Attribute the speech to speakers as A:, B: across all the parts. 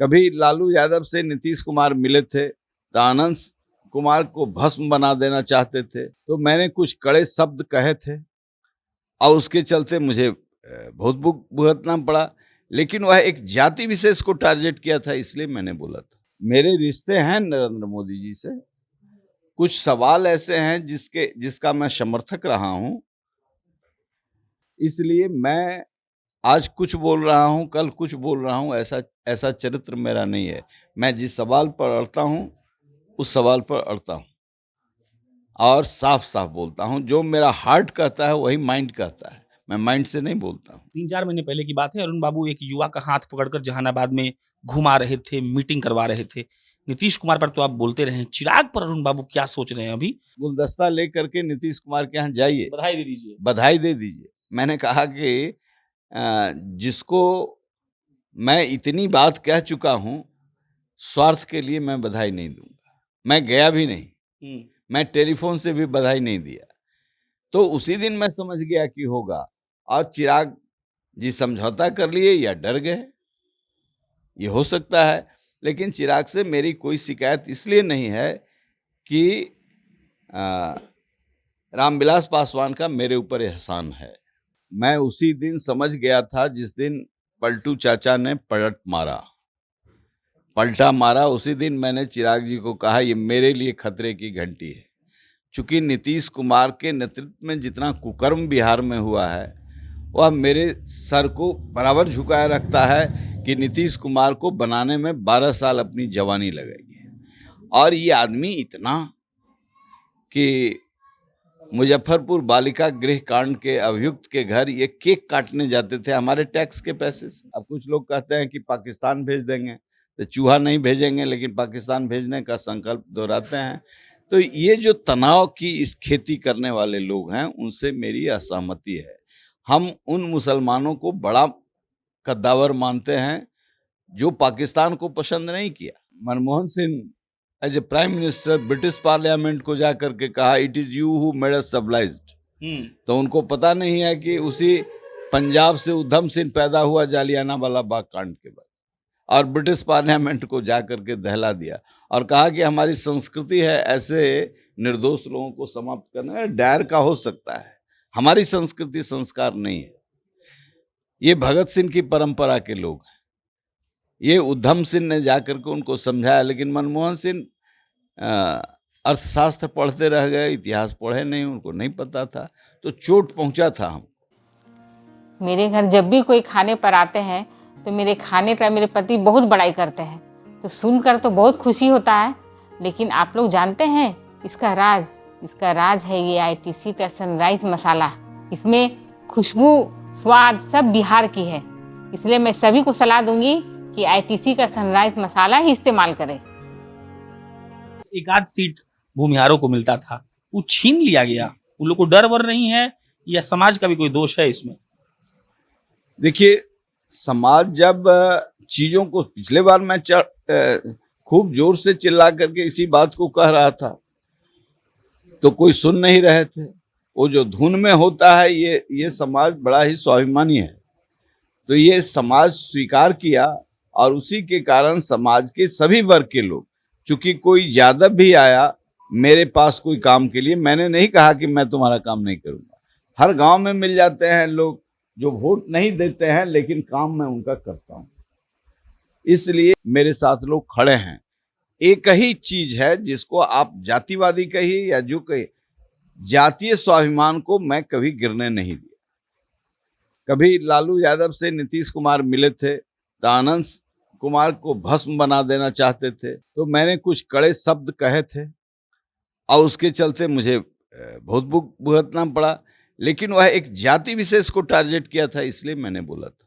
A: कभी लालू यादव से नीतीश कुमार मिले थे तो अनंत कुमार को भस्म बना देना चाहते थे, तो मैंने कुछ कड़े शब्द कहे थे और उसके चलते मुझे बहुत भुगतना पड़ा। लेकिन वह एक जाति विशेष को टारगेट किया था, इसलिए मैंने बोला था। मेरे रिश्ते हैं नरेंद्र मोदी जी से। कुछ सवाल ऐसे हैं जिसका मैं समर्थक रहा हूं, इसलिए मैं आज कुछ बोल रहा हूं, कल कुछ बोल रहा हूं, ऐसा ऐसा चरित्र मेरा नहीं है। मैं जिस सवाल पर अड़ता हूं, उस सवाल पर अड़ता हूं और साफ-साफ बोलता हूं। जो मेरा हार्ट कहता है वही माइंड कहता है। मैं माइंड से नहीं बोलता हूं।
B: 3-4 महीने पहले की बात है, अरुण बाबू एक युवा का हाथ पकड़कर जहानाबाद में घुमा रहे थे, मीटिंग करवा रहे थे। नीतीश कुमार पर तो आप बोलते रहे हैं, चिराग पर अरुण बाबू क्या सोच रहे हैं अभी?
A: गुलदस्ता लेकर के नीतीश कुमार के यहाँ जाइए,
B: बधाई दे दीजिए।
A: बधाई दे दीजिए। मैंने कहा कि जिसको मैं इतनी बात कह चुका हूं, स्वार्थ के लिए मैं बधाई नहीं दूंगा। मैं गया भी नहीं,
B: हुँ।
A: मैं टेलीफोन से भी बधाई नहीं दिया। तो उसी दिन मैं समझ गया कि होगा, और चिराग जी समझौता कर लिए या डर गए, ये हो सकता है। लेकिन चिराग से मेरी कोई शिकायत इसलिए नहीं है कि अ, रामविलास पासवान का मेरे ऊपर एहसान है। मैं उसी दिन समझ गया था जिस दिन पलटू चाचा ने पलटा मारा, उसी दिन मैंने चिराग जी को कहा ये मेरे लिए खतरे की घंटी है। चूंकि नीतीश कुमार के नेतृत्व में जितना कुकर्म बिहार में हुआ है, वह मेरे सर को बराबर झुकाए रखता है कि नीतीश कुमार को बनाने में 12 साल अपनी जवानी लगेगी। और ये आदमी इतना कि मुजफ्फरपुर बालिका गृह कांड के अभियुक्त के घर ये केक काटने जाते थे हमारे टैक्स के पैसे से। अब कुछ लोग कहते हैं कि पाकिस्तान भेज देंगे, तो चूहा नहीं भेजेंगे, लेकिन पाकिस्तान भेजने का संकल्प दोहराते हैं। तो ये जो तनाव की इस खेती करने वाले लोग हैं, उनसे मेरी असहमति है। हम उन मुसलमानों को बड़ा कद्दावर मानते हैं जो पाकिस्तान को पसंद नहीं किया। Manmohan Singh as a prime minister British parliament को जाकर के कहा it is you who made us civilised. तो उनको पता नहीं है कि उसी पंजाब से उधम सिंह पैदा हुआ जालियानवाला बाग कांड के बाद, और ब्रिटिश पार्लियामेंट को जाकर के दहला दिया और कहा कि हमारी संस्कृति है ऐसे निर्दोष लोगों को समाप्त करना। डायर का हो सकता है, हमारी संस्कृति संस्कार नहीं है। ये भगत सिंह की परंपरा के लोग हैं। ये उधम सिंह ने जाकर के उनको समझाया, लेकिन मनमोहन सिंह अर्थशास्त्र पढ़ते रह गए, इतिहास पढ़े नहीं, उनको नहीं पता था, तो चोट पहुंचा था हम।
C: मेरे घर जब भी कोई खाने पर आते हैं तो मेरे खाने पर मेरे पति बहुत बड़ाई करते हैं, तो सुनकर तो बहुत खुशी होता है। लेकिन आप लोग जानते हैं इसका राज है ये आईटीसी का सनराइज मसाला। इसमें खुशबू स्वाद सब बिहार की है, इसलिए मैं सभी को सलाह दूंगी कि आईटीसी का सनराइज मसाला ही इस्तेमाल करें।
B: एक आध सीट भूमिहारों को मिलता था, वो छीन लिया गया। उन लोग को डर वर नहीं है या समाज का भी कोई दोष है इसमें?
A: देखिए, समाज जब चीजों को, पिछले बार मैं खूब जोर से चिल्ला करके इसी बात को कह रहा था, तो कोई सुन नहीं रहे थे। वो जो धुन में होता है, ये समाज बड़ा ही स्वाभिमानी है, तो ये समाज स्वीकार किया, और उसी के कारण समाज के सभी वर्ग के लोग, चूंकि कोई यादव भी आया मेरे पास कोई काम के लिए, मैंने नहीं कहा कि मैं तुम्हारा काम नहीं करूंगा। हर गांव में मिल जाते हैं लोग जो वोट नहीं देते हैं, लेकिन काम मैं उनका करता हूं, इसलिए मेरे साथ लोग खड़े हैं। एक ही चीज है जिसको आप जातिवादी कहिए या जो कहिए, जातीय स्वाभिमान को मैं कभी गिरने नहीं दिया। कभी लालू यादव से नीतीश कुमार मिले थे तो अनंत कुमार को भस्म बना देना चाहते थे, तो मैंने कुछ कड़े शब्द कहे थे और उसके चलते मुझे बहुत भुगतना पड़ा। लेकिन वह एक जाति विशेष को टारगेट किया था, इसलिए मैंने बोला था।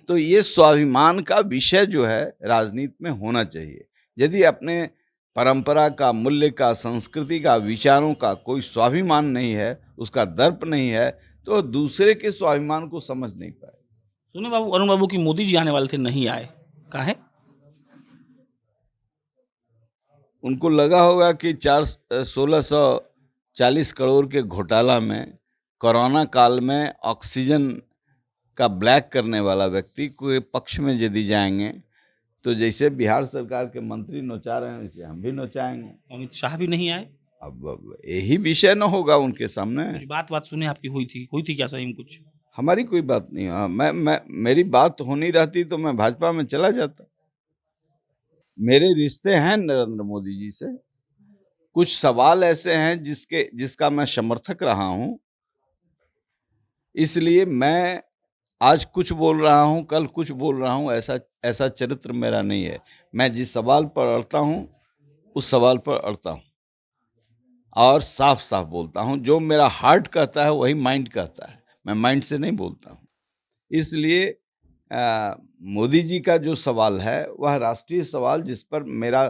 A: तो ये स्वाभिमान का विषय जो है राजनीति में होना चाहिए। यदि अपने परंपरा का, मूल्य का, संस्कृति का, विचारों का कोई स्वाभिमान नहीं है, उसका दर्प नहीं है, तो दूसरे के स्वाभिमान को समझ नहीं पाए।
B: सुने बाबू, अरुण बाबू की मोदी जी आने वाले थे, नहीं आए, काहे?
A: उनको लगा होगा कि 1640 करोड़ के घोटाला में, कोरोना काल में ऑक्सीजन का ब्लैक करने वाला व्यक्ति के पक्ष में यदि जाएंगे तो जैसे बिहार सरकार के मंत्री नोचा रहे हैं वैसे हम भी नोचाएंगे।
B: अमित शाह भी नहीं आए,
A: अब यही विषय न होगा उनके सामने।
B: कुछ बात सुने आपकी हुई थी क्या सही में कुछ?
A: हमारी कोई बात नहीं। हाँ, मैं मेरी बात होनी रहती तो मैं भाजपा में चला जाता। मेरे रिश्ते हैं नरेंद्र मोदी जी से। कुछ सवाल ऐसे हैं जिसका मैं समर्थक रहा हूं, इसलिए मैं आज कुछ बोल रहा हूं, कल कुछ बोल रहा हूं, ऐसा चरित्र मेरा नहीं है। मैं जिस सवाल पर अड़ता हूं उस सवाल पर अड़ता हूं और साफ साफ बोलता हूं। जो मेरा हार्ट कहता है वही माइंड कहता है, मैं माइंड से नहीं बोलता हूं। इसलिए मोदी जी का जो सवाल है वह राष्ट्रीय सवाल जिस पर मेरा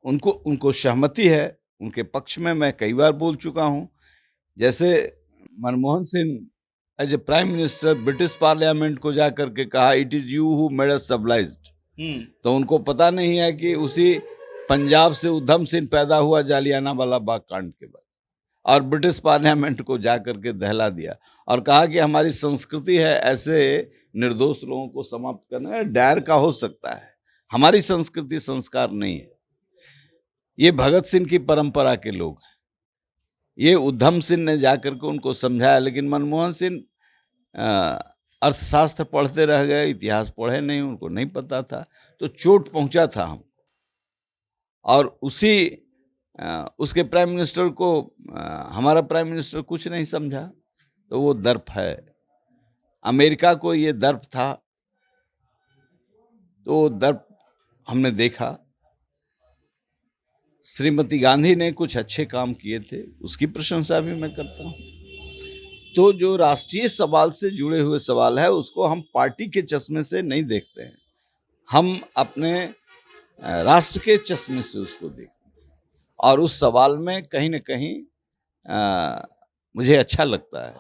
A: उनको सहमति है, उनके पक्ष में मैं कई बार बोल चुका हूं। जैसे Manmohan Singh as a prime minister British parliament को जा करके कहा, it is you who made us civilised. तो उनको पता नहीं है कि उसी पंजाब से उधम सिंह पैदा हुआ जालियानावाला बाग कांड के बाद, और ब्रिटिश पार्लियामेंट को जा करके दहला दिया और कहा कि हमारी संस्कृति है ऐसे निर्दोष लोगों को समाप्त करना। डायर का हो सकता है, हमारी संस्कृति संस्कार नहीं है। ये भगत सिंह की परंपरा के लोग हैं, ये उधम सिंह ने जाकर के उनको समझाया, लेकिन मनमोहन सिंह अर्थशास्त्र पढ़ते रह गए, इतिहास पढ़े नहीं, उनको नहीं पता था, तो चोट पहुंचा था हम। और उसके प्राइम मिनिस्टर को हमारा प्राइम मिनिस्टर कुछ नहीं समझा, तो वो दर्प है। अमेरिका को ये दर्प था, तो वो दर्प हमने देखा। श्रीमती गांधी ने कुछ अच्छे काम किए थे, उसकी प्रशंसा भी मैं करता हूँ। तो जो राष्ट्रीय सवाल से जुड़े हुए सवाल है उसको हम पार्टी के चश्मे से नहीं देखते हैं, हम अपने राष्ट्र के चश्मे से उसको देखते हैं। और उस सवाल में कहीं न कहीं मुझे अच्छा लगता है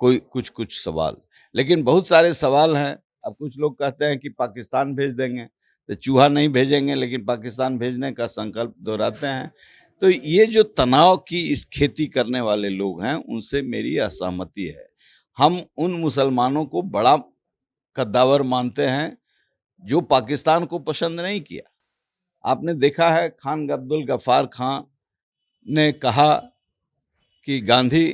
A: कुछ सवाल, लेकिन बहुत सारे सवाल हैं। अब कुछ लोग कहते हैं कि पाकिस्तान भेज देंगे, तो चूहा नहीं भेजेंगे, लेकिन पाकिस्तान भेजने का संकल्प दोहराते हैं। तो ये जो तनाव की इस खेती करने वाले लोग हैं, उनसे मेरी असहमति है। हम उन मुसलमानों को बड़ा कद्दावर मानते हैं जो पाकिस्तान को पसंद नहीं किया। आपने देखा है खान अब्दुल गफ्फार खां ने कहा कि गांधी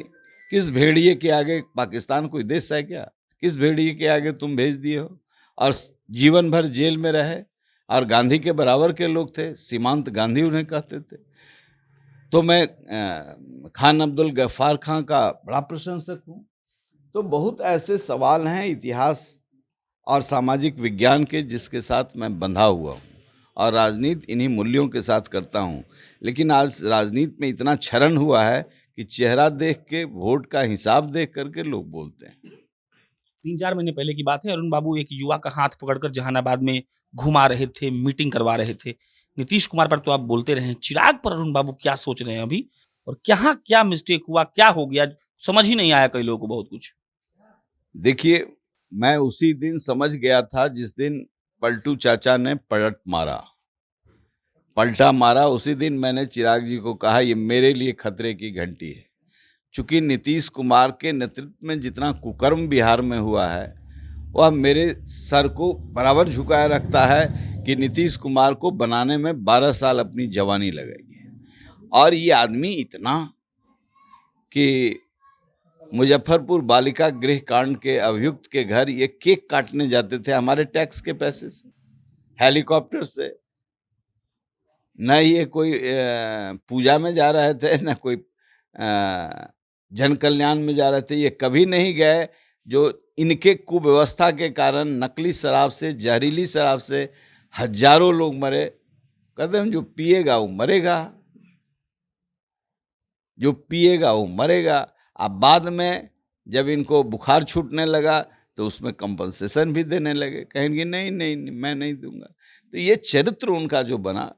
A: किस भेड़िए के आगे, पाकिस्तान कोई देश है क्या, किस भेड़िए के आगे तुम भेज दिए हो, और जीवन भर जेल में रहे। और गांधी के बराबर के लोग थे, सीमांत गांधी उन्हें कहते थे। तो मैं खान अब्दुल गफ्फार खां का बड़ा प्रशंसक हूँ। तो बहुत ऐसे सवाल हैं इतिहास और सामाजिक विज्ञान के जिसके साथ मैं बंधा हुआ हूँ, और राजनीति इन्हीं मूल्यों के साथ करता हूँ। लेकिन आज राजनीति में इतना क्षरण हुआ है कि चेहरा देख के, वोट का हिसाब देख करके लोग बोलते हैं।
B: 3-4 महीने पहले की बात है, अरुण बाबू एक युवा का हाथ पकड़कर जहानाबाद में घुमा रहे थे, मीटिंग करवा रहे थे। नीतीश कुमार पर तो आप बोलते रहे, चिराग पर अरुण बाबू क्या सोच रहे हैं अभी, और क्या क्या मिस्टेक हुआ, क्या हो गया, समझ ही नहीं आया कई लोगों को बहुत कुछ।
A: देखिए, मैं उसी दिन समझ गया था जिस दिन पलटू चाचा ने पलटा मारा। उसी दिन मैंने चिराग जी को कहा, ये मेरे लिए खतरे की घंटी है। चूंकि नीतीश कुमार के नेतृत्व में जितना कुकर्म बिहार में हुआ है, वह मेरे सर को बराबर झुकाए रखता है कि नीतीश कुमार को बनाने में 12 साल अपनी जवानी लगाई है। और ये आदमी इतना कि मुजफ्फरपुर बालिका गृह कांड के अभियुक्त के घर ये केक काटने जाते थे हमारे टैक्स के पैसे से, हेलीकॉप्टर से। न ये कोई पूजा में जा रहे थे, न कोई जन कल्याण में जा रहे थे। ये कभी नहीं गए जो इनके कुव्यवस्था के कारण नकली शराब से, जहरीली शराब से हजारों लोग मरे। कहते हैं जो पिएगा वो मरेगा, जो पिएगा वो मरेगा। अब बाद में जब इनको बुखार छूटने लगा तो उसमें कंपनसेशन भी देने लगे, कहेंगे नहीं नहीं नहीं मैं नहीं दूंगा। तो ये चरित्र उनका जो बना,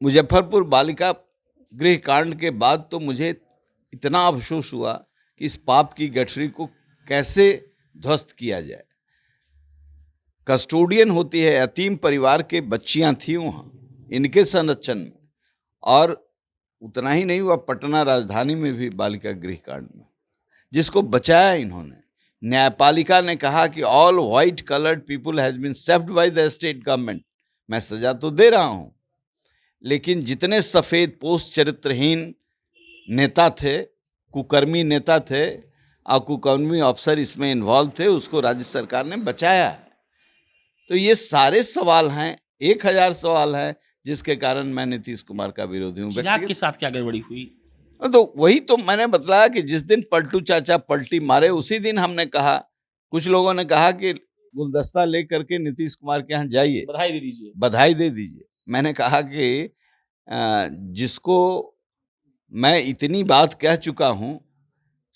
A: मुजफ्फरपुर बालिका गृह कांड के बाद तो मुझे इतना अफसोस हुआ कि इस पाप की गठरी को कैसे ध्वस्त किया जाए। कस्टोडियन होती है, यतीम परिवार के बच्चियां थी वहाँ इनके संरक्षण में, और उतना ही नहीं हुआ, पटना राजधानी में भी बालिका गृह कांड में जिसको बचाया इन्होंने। न्यायपालिका ने कहा कि all white coloured people has been saved by the state government. मैं सजा तो दे रहा हूं, लेकिन जितने सफेद पोस्ट चरित्रहीन नेता थे, कुकर्मी नेता थे और कुकर्मी अफसर इसमें इन्वॉल्व थे, उसको राज्य सरकार ने बचाया है। तो ये सारे सवाल हैं, 1000 सवाल है जिसके कारण मैं नीतीश कुमार का विरोधी हूँ।
B: चिराग के साथ क्या गड़बड़ी हुई?
A: तो वही तो मैंने बताया कि जिस दिन पलटू चाचा पलटी मारे उसी दिन हमने कहा, कुछ लोगों ने कहा कि गुलदस्ता लेकर के नीतीश कुमार के यहाँ जाइए,
B: बधाई दे दीजिए।
A: बधाई दे दीजिए। मैंने कहा कि जिसको मैं इतनी बात कह चुका हूँ,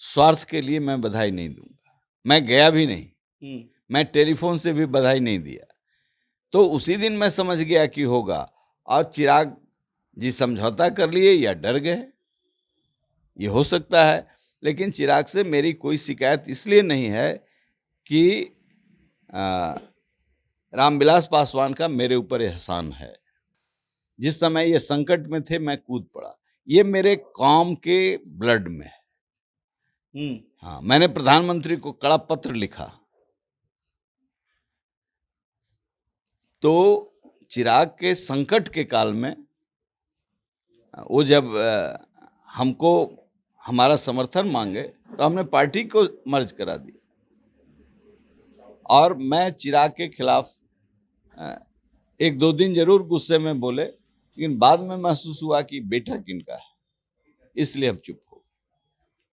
A: स्वार्थ के लिए मैं बधाई नहीं दूंगा। मैं गया भी नहीं, मैं टेलीफोन से भी बधाई नहीं दिया। तो उसी दिन मैं समझ गया कि होगा, और चिराग जी समझौता कर लिए या डर गए, ये हो सकता है। लेकिन चिराग से मेरी कोई शिकायत इसलिए नहीं है कि रामविलास पासवान का मेरे ऊपर एहसान है। जिस समय ये संकट में थे मैं कूद पड़ा, ये मेरे कौम के ब्लड में है। हाँ, मैंने प्रधानमंत्री को कड़ा पत्र लिखा। तो चिराग के संकट के काल में वो जब हमको हमारा समर्थन मांगे तो हमने पार्टी को मर्ज करा दी, और मैं चिराग के खिलाफ 1-2 दिन जरूर गुस्से में बोले, लेकिन बाद में महसूस हुआ कि बेटा किनका है, इसलिए हम चुप।